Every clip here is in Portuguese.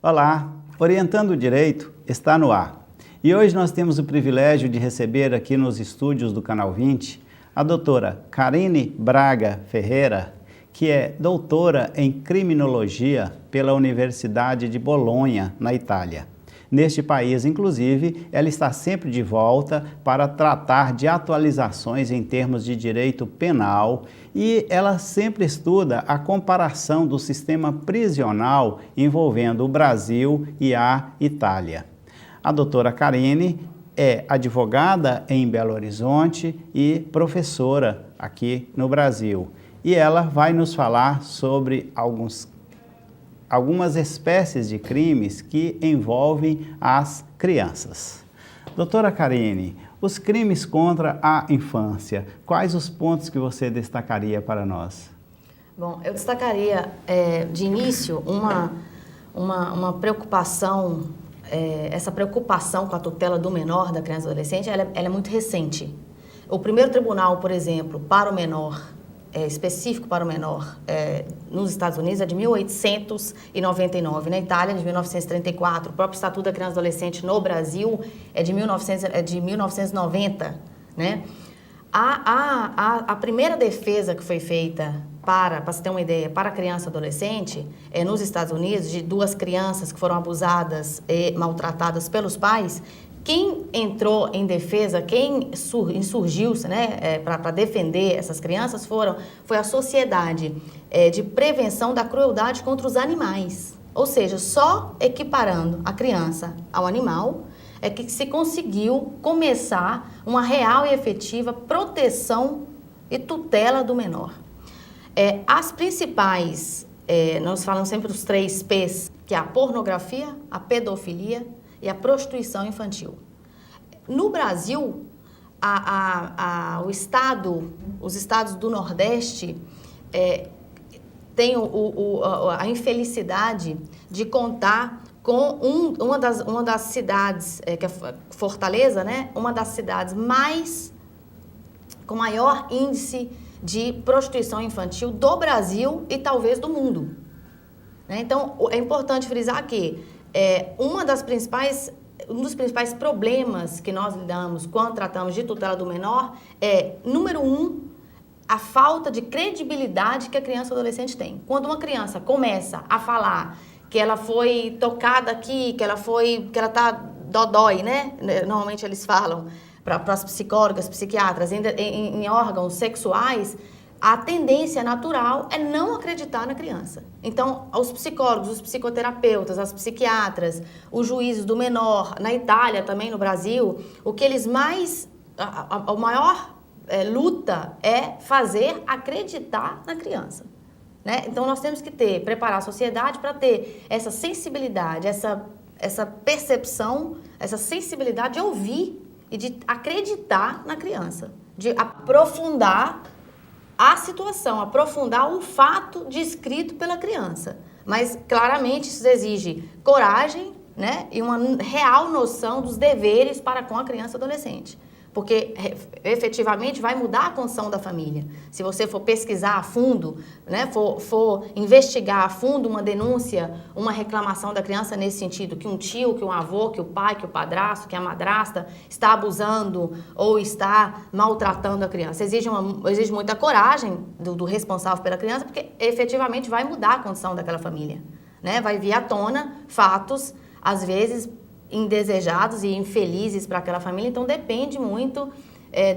Olá, Orientando o Direito está no ar. E hoje nós temos o privilégio de receber aqui nos estúdios do Canal 20 a doutora Karine Braga Ferreira, que é doutora em Criminologia pela Universidade de Bolonha, na Itália. Neste país, inclusive, ela está sempre de volta para tratar de atualizações em termos de direito penal e ela sempre estuda a comparação do sistema prisional envolvendo o Brasil e a Itália. A doutora Karine é advogada em Belo Horizonte e professora aqui no Brasil. E ela vai nos falar sobre algumas espécies de crimes que envolvem as crianças. Doutora Karine, os crimes contra a infância, quais os pontos que você destacaria para nós? Bom, eu destacaria de início uma preocupação, essa preocupação com a tutela do menor, da criança e do adolescente, ela é muito recente. O primeiro tribunal, por exemplo, para o menor, específico para o menor, nos Estados Unidos é de 1899, na Itália de 1934, o próprio Estatuto da Criança e Adolescente no Brasil é de 1990, né? A primeira defesa que foi feita, para se ter uma ideia, para a criança e adolescente, nos Estados Unidos, de duas crianças que foram abusadas e maltratadas pelos pais. Quem entrou em defesa, quem insurgiu-se, né, para defender essas crianças foi a Sociedade de Prevenção da Crueldade contra os Animais. Ou seja, só equiparando a criança ao animal é que se conseguiu começar uma real e efetiva proteção e tutela do menor. As principais, nós falamos sempre dos 3 P's, que é a pornografia, a pedofilia e a prostituição infantil. No Brasil, os estados do Nordeste têm a infelicidade de contar com uma das cidades, que é Fortaleza, né? Uma das cidades com maior índice de prostituição infantil do Brasil e talvez do mundo, né? Então, é importante frisar que um dos principais problemas que nós lidamos quando tratamos de tutela do menor número 1, a falta de credibilidade que a criança ou adolescente tem. Quando uma criança começa a falar que ela foi tocada aqui, que ela tá dodói, né? Normalmente eles falam para as psicólogas, psiquiatras, em órgãos sexuais, a tendência natural é não acreditar na criança. Então, os psicólogos, os psicoterapeutas, as psiquiatras, os juízes do menor, na Itália, também no Brasil, o que eles mais... A maior luta é fazer acreditar na criança, né? Então, nós temos que preparar a sociedade para ter essa sensibilidade, essa percepção, essa sensibilidade de ouvir e de acreditar na criança, de aprofundar a situação, aprofundar o fato descrito pela criança. Mas, claramente, isso exige coragem, né, e uma real noção dos deveres para com a criança e adolescente. Porque, efetivamente, vai mudar a condição da família. Se você for pesquisar a fundo, né, for investigar a fundo uma denúncia, uma reclamação da criança nesse sentido, que um tio, que um avô, que o pai, que o padrasto, que a madrasta está abusando ou está maltratando a criança. Exige muita coragem do responsável pela criança, porque, efetivamente, vai mudar a condição daquela família, né? Vai vir à tona fatos, às vezes, indesejados e infelizes para aquela família. Então, depende muito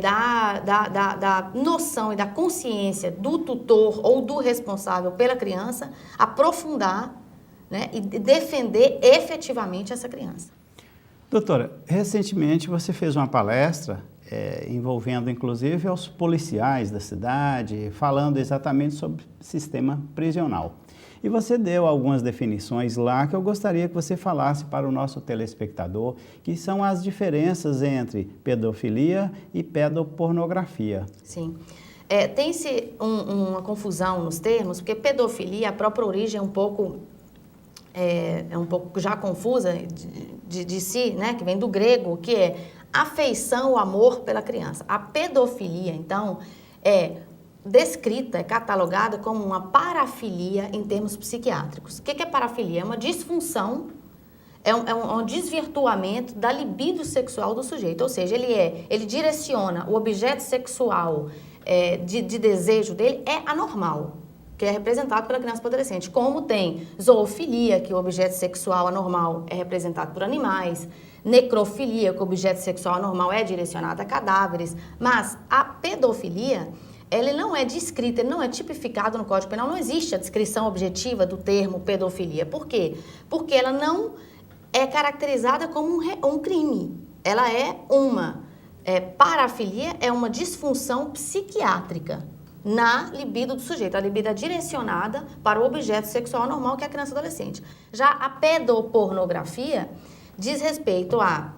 da noção e da consciência do tutor ou do responsável pela criança aprofundar, né, e defender efetivamente essa criança. Doutora, recentemente você fez uma palestra envolvendo inclusive os policiais da cidade, falando exatamente sobre o sistema prisional. E você deu algumas definições lá que eu gostaria que você falasse para o nosso telespectador, que são as diferenças entre pedofilia e pedopornografia. Sim. Tem-se uma confusão nos termos, porque pedofilia, a própria origem é um pouco já confusa de si, né? Que vem do grego, que é afeição, o amor pela criança. A pedofilia, então, descrita, é catalogada como uma parafilia em termos psiquiátricos. O que é parafilia? É uma disfunção é um desvirtuamento da libido sexual do sujeito, ou seja, ele direciona o objeto sexual de desejo dele é anormal, que é representado pela criança e pelo adolescente, como tem zoofilia, que o objeto sexual anormal é representado por animais, necrofilia, que o objeto sexual anormal é direcionado a cadáveres, mas a pedofilia, ele não é descrita, ele não é tipificado no Código Penal, não existe a descrição objetiva do termo pedofilia. Por quê? Porque ela não é caracterizada como um crime. Ela é parafilia é uma disfunção psiquiátrica na libido do sujeito. A libido é direcionada para o objeto sexual normal, que é a criança e adolescente. Já a pedopornografia diz respeito a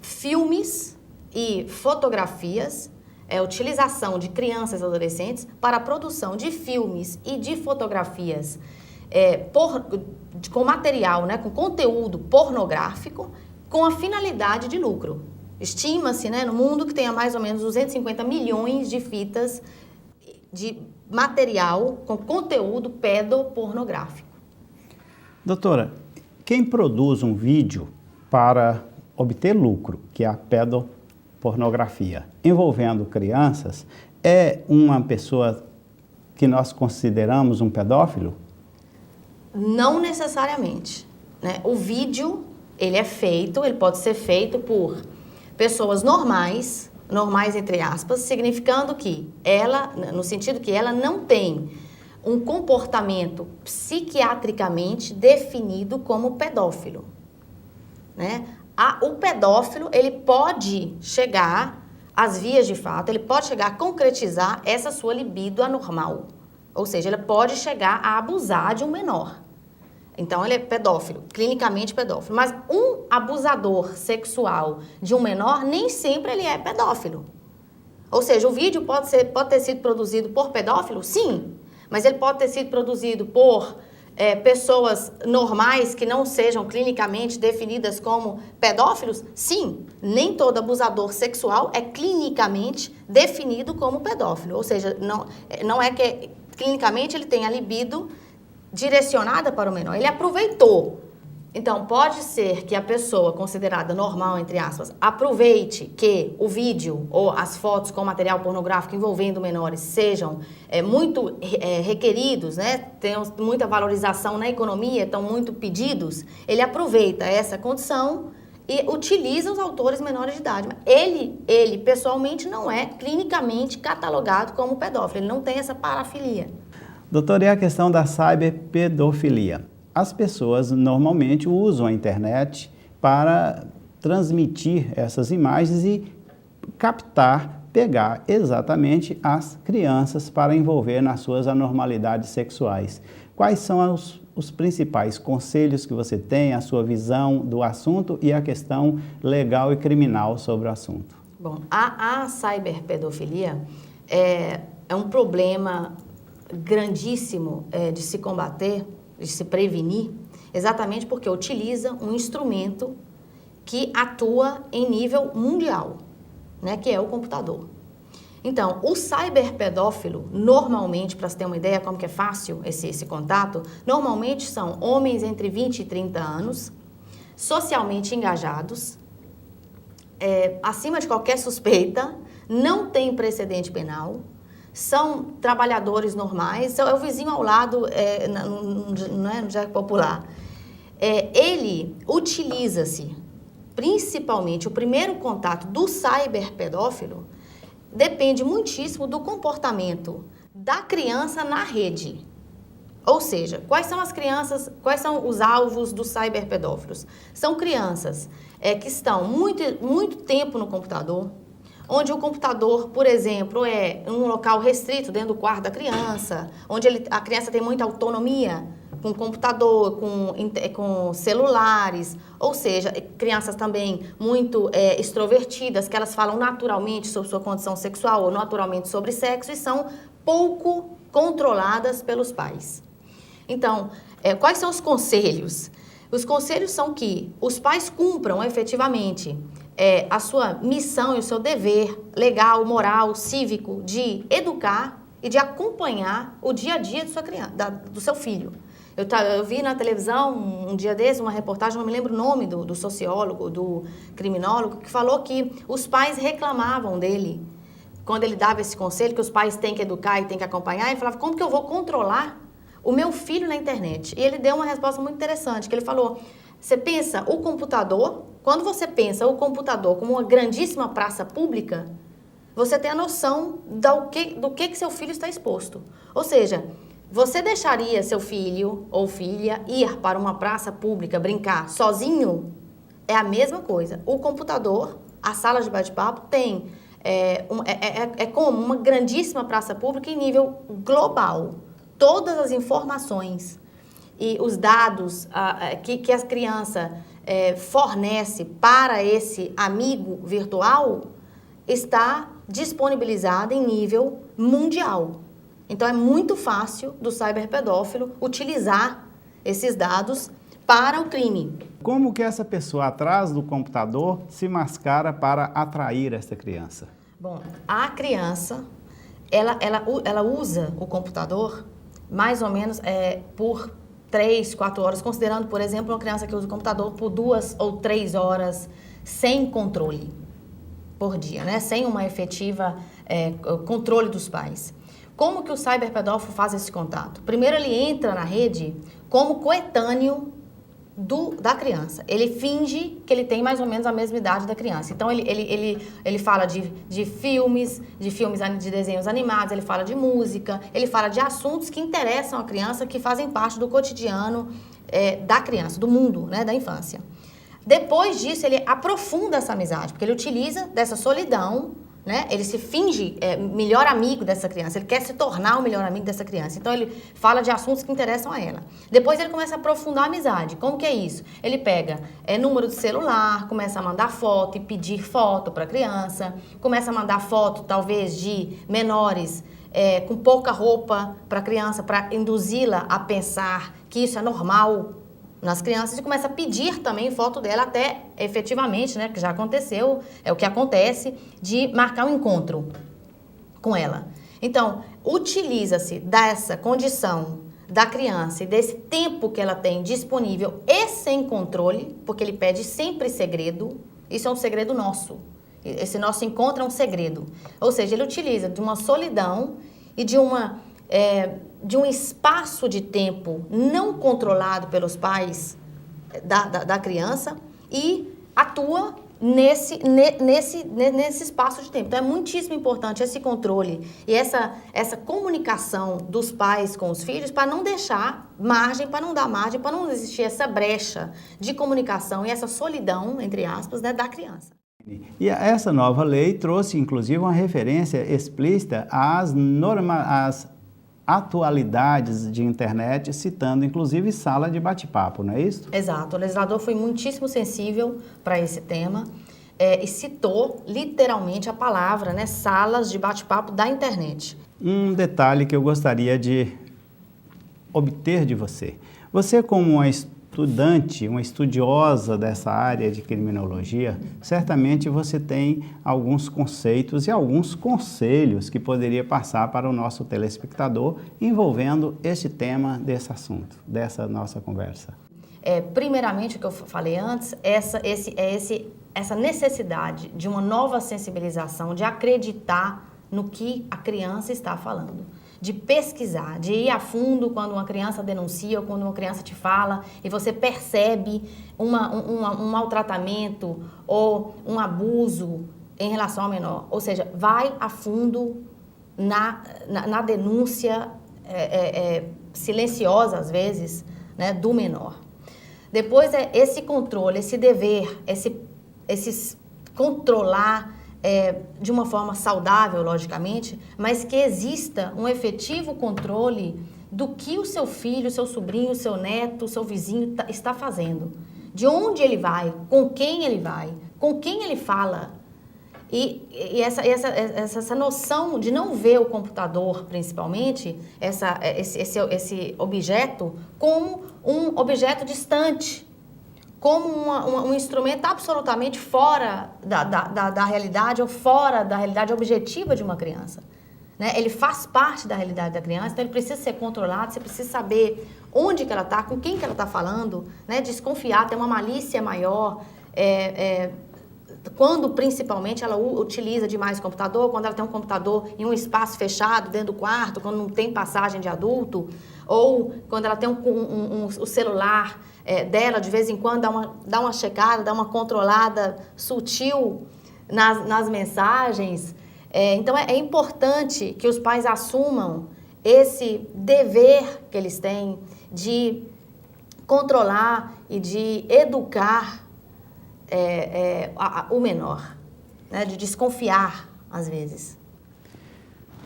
filmes e fotografias, utilização de crianças e adolescentes para a produção de filmes e de fotografias com material, né, com conteúdo pornográfico, com a finalidade de lucro. Estima-se, né, no mundo que tenha mais ou menos 250 milhões de fitas de material com conteúdo pedopornográfico. Doutora, quem produz um vídeo para obter lucro, que é a pedopornografia, envolvendo crianças, é uma pessoa que nós consideramos um pedófilo? Não necessariamente, né? O vídeo, ele pode ser feito por pessoas normais entre aspas, significando que no sentido que ela não tem um comportamento psiquiatricamente definido como pedófilo, né? O pedófilo, ele pode chegar às vias de fato, ele pode chegar a concretizar essa sua libido anormal. Ou seja, ele pode chegar a abusar de um menor. Então, ele é pedófilo, clinicamente pedófilo. Mas um abusador sexual de um menor, nem sempre ele é pedófilo. Ou seja, o vídeo pode ter sido produzido por pedófilo? Sim. Mas ele pode ter sido produzido por pessoas normais que não sejam clinicamente definidas como pedófilos? Sim. Nem todo abusador sexual é clinicamente definido como pedófilo. Ou seja, não é que clinicamente ele tem a libido direcionada para o menor. Ele aproveitou. Então, pode ser que a pessoa considerada normal, entre aspas, aproveite que o vídeo ou as fotos com material pornográfico envolvendo menores sejam muito requeridos, né? Tenham muita valorização na economia, estão muito pedidos. Ele aproveita essa condição e utiliza os autores menores de idade. Mas ele pessoalmente não é clinicamente catalogado como pedófilo. Ele não tem essa parafilia. Doutor, e a questão da cyberpedofilia? As pessoas normalmente usam a internet para transmitir essas imagens e pegar exatamente as crianças para envolver nas suas anormalidades sexuais. Quais são os principais conselhos que você tem, a sua visão do assunto e a questão legal e criminal sobre o assunto? Bom, a cyberpedofilia é um problema grandíssimo de se combater, de se prevenir, exatamente porque utiliza um instrumento que atua em nível mundial, né, que é o computador. Então, o cyberpedófilo, normalmente, para você ter uma ideia como que é fácil esse contato, normalmente são homens entre 20 e 30 anos, socialmente engajados, acima de qualquer suspeita, não tem precedente penal, são trabalhadores normais, é o vizinho ao lado, no jargão popular. Ele utiliza-se, principalmente, o primeiro contato do cyberpedófilo depende muitíssimo do comportamento da criança na rede. Ou seja, quais são os alvos dos cyberpedófilos? São crianças que estão muito tempo no computador, onde o computador, por exemplo, é um local restrito dentro do quarto da criança, onde a criança tem muita autonomia com computador, com celulares, ou seja, crianças também muito extrovertidas, que elas falam naturalmente sobre sua condição sexual ou naturalmente sobre sexo e são pouco controladas pelos pais. Então, quais são os conselhos? Os conselhos são que os pais cumpram efetivamente a sua missão e o seu dever legal, moral, cívico de educar e de acompanhar o dia a dia do seu filho. Eu vi na televisão um dia desse uma reportagem, não me lembro o nome do sociólogo, do criminólogo, que falou que os pais reclamavam dele quando ele dava esse conselho, que os pais têm que educar e têm que acompanhar. Ele falava, como que eu vou controlar o meu filho na internet? E ele deu uma resposta muito interessante, que ele falou, você pensa o computador, quando você pensa o computador como uma grandíssima praça pública, você tem a noção do que seu filho está exposto. Ou seja, você deixaria seu filho ou filha ir para uma praça pública brincar sozinho? É a mesma coisa. O computador, a sala de bate-papo tem como uma grandíssima praça pública em nível global. Todas as informações e os dados que a criança fornece para esse amigo virtual está disponibilizada em nível mundial. Então, é muito fácil do cyberpedófilo utilizar esses dados para o crime. Como que essa pessoa atrás do computador se mascara para atrair essa criança? Bom, a criança, ela usa o computador mais ou menos por 3, 4 horas, considerando, por exemplo, uma criança que usa o computador por 2 ou 3 horas sem controle por dia, né? Sem uma efetiva controle dos pais. Como que o cyberpedófilo faz esse contato? Primeiro, ele entra na rede como coetâneo da criança. Ele finge que ele tem mais ou menos a mesma idade da criança. Então, ele fala de filmes, de desenhos animados, ele fala de música, ele fala de assuntos que interessam a criança, que fazem parte do cotidiano da criança, do mundo, né, da infância. Depois disso, ele aprofunda essa amizade, porque ele utiliza dessa solidão, né? Ele se finge melhor amigo dessa criança, ele quer se tornar o melhor amigo dessa criança. Então, ele fala de assuntos que interessam a ela. Depois, ele começa a aprofundar a amizade. Como que é isso? Ele pega número de celular, começa a mandar foto e pedir foto para a criança, começa a mandar foto, talvez, de menores com pouca roupa para a criança, para induzi-la a pensar que isso é normal nas crianças, e começa a pedir também foto dela até efetivamente, né, que já aconteceu, é o que acontece, de marcar um encontro com ela. Então, utiliza-se dessa condição da criança e desse tempo que ela tem disponível e sem controle, porque ele pede sempre segredo, isso é um segredo nosso, esse nosso encontro é um segredo. Ou seja, ele utiliza de uma solidão e de um espaço de tempo não controlado pelos pais da criança e atua nesse espaço de tempo. Então, é muitíssimo importante esse controle e essa comunicação dos pais com os filhos para não deixar margem, para não dar margem, para não existir essa brecha de comunicação e essa solidão, entre aspas, né, da criança. E essa nova lei trouxe, inclusive, uma referência explícita às atualidades de internet, citando inclusive sala de bate-papo, não é isso? Exato, o legislador foi muitíssimo sensível para esse tema e citou literalmente a palavra, né, salas de bate-papo da internet. Um detalhe que eu gostaria de obter de você. Você, como uma estudante, uma estudiosa dessa área de criminologia, certamente você tem alguns conceitos e alguns conselhos que poderia passar para o nosso telespectador envolvendo este tema desse assunto, dessa nossa conversa. Primeiramente, o que eu falei antes, essa necessidade de uma nova sensibilização, de acreditar no que a criança está falando, de pesquisar, de ir a fundo quando uma criança denuncia ou quando uma criança te fala e você percebe um maltratamento ou um abuso em relação ao menor. Ou seja, vai a fundo na denúncia silenciosa, às vezes, né, do menor. Depois esse controle, esse dever, esse controlar de uma forma saudável, logicamente, mas que exista um efetivo controle do que o seu filho, o seu sobrinho, o seu neto, o seu vizinho está fazendo. De onde ele vai, com quem ele fala. E essa noção de não ver o computador, principalmente, esse objeto, como um objeto distante, como um instrumento absolutamente fora da realidade ou fora da realidade objetiva de uma criança. Né? Ele faz parte da realidade da criança, então ele precisa ser controlado, você precisa saber onde que ela está, com quem que ela está falando, né? Desconfiar, ter uma malícia maior, quando principalmente ela utiliza demais o computador, quando ela tem um computador em um espaço fechado dentro do quarto, quando não tem passagem de adulto, ou quando ela tem o celular dela, de vez em quando dá uma checada, dá uma controlada sutil nas mensagens. Então é importante que os pais assumam esse dever que eles têm de controlar e de educar o menor, né? De desconfiar, às vezes.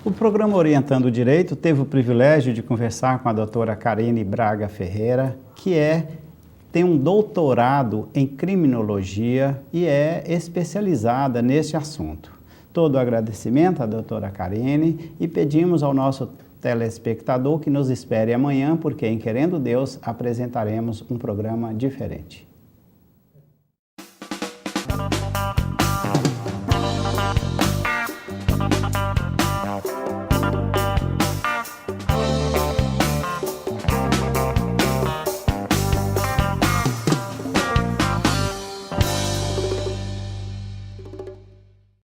O programa Orientando o Direito teve o privilégio de conversar com a doutora Karine Braga Ferreira, que tem um doutorado em criminologia e é especializada nesse assunto. Todo o agradecimento à doutora Karine e pedimos ao nosso telespectador que nos espere amanhã, porque em Querendo Deus apresentaremos um programa diferente.